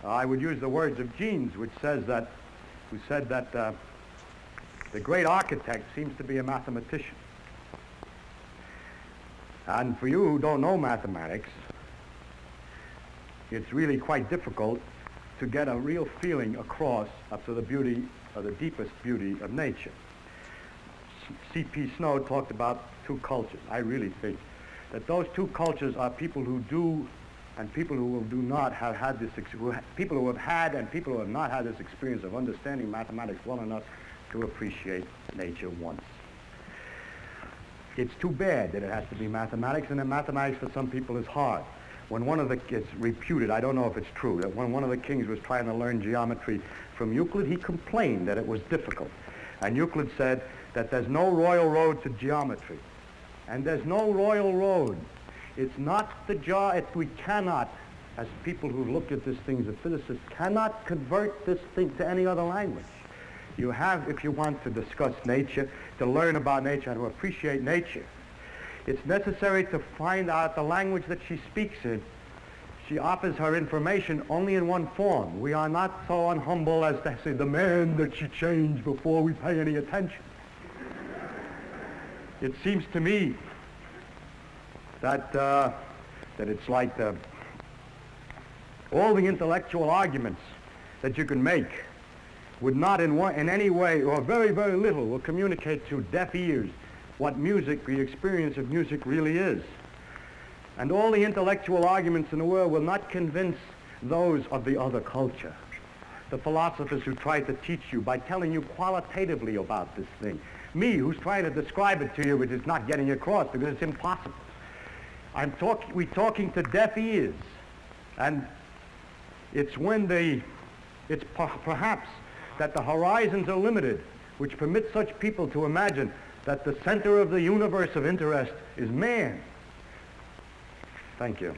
I would use the words of Jeans, who said that the great architect seems to be a mathematician. And for you who don't know mathematics, it's really quite difficult to get a real feeling across up to the beauty, or the deepest beauty of nature. C.P. Snow talked about two cultures. I really think that those two cultures are people who do and people who do not have had this, people who have had and people who have not had this experience of understanding mathematics well enough to appreciate nature once. It's too bad that it has to be mathematics, and that mathematics for some people is hard. When it's reputed, I don't know if it's true, that when one of the kings was trying to learn geometry from Euclid, he complained that it was difficult. And Euclid said that there's no royal road to geometry. And there's no royal road. It's not we cannot, as people who look at this thing as physicists, cannot convert this thing to any other language. You have, if you want to discuss nature, to learn about nature and to appreciate nature, it's necessary to find out the language that she speaks in. She offers her information only in one form. We are not so unhumble as to say, demand that she change before we pay any attention. It seems to me that it's like all the intellectual arguments that you can make would not in any way, or very, very little, will communicate to deaf ears what music, the experience of music really is. And all the intellectual arguments in the world will not convince those of the other culture. The philosophers who try to teach you by telling you qualitatively about this thing. Me, who's trying to describe it to you, which is not getting across because it's impossible. We're talking to deaf ears. And it's when it's perhaps that the horizons are limited, which permit such people to imagine that the center of the universe of interest is man. Thank you.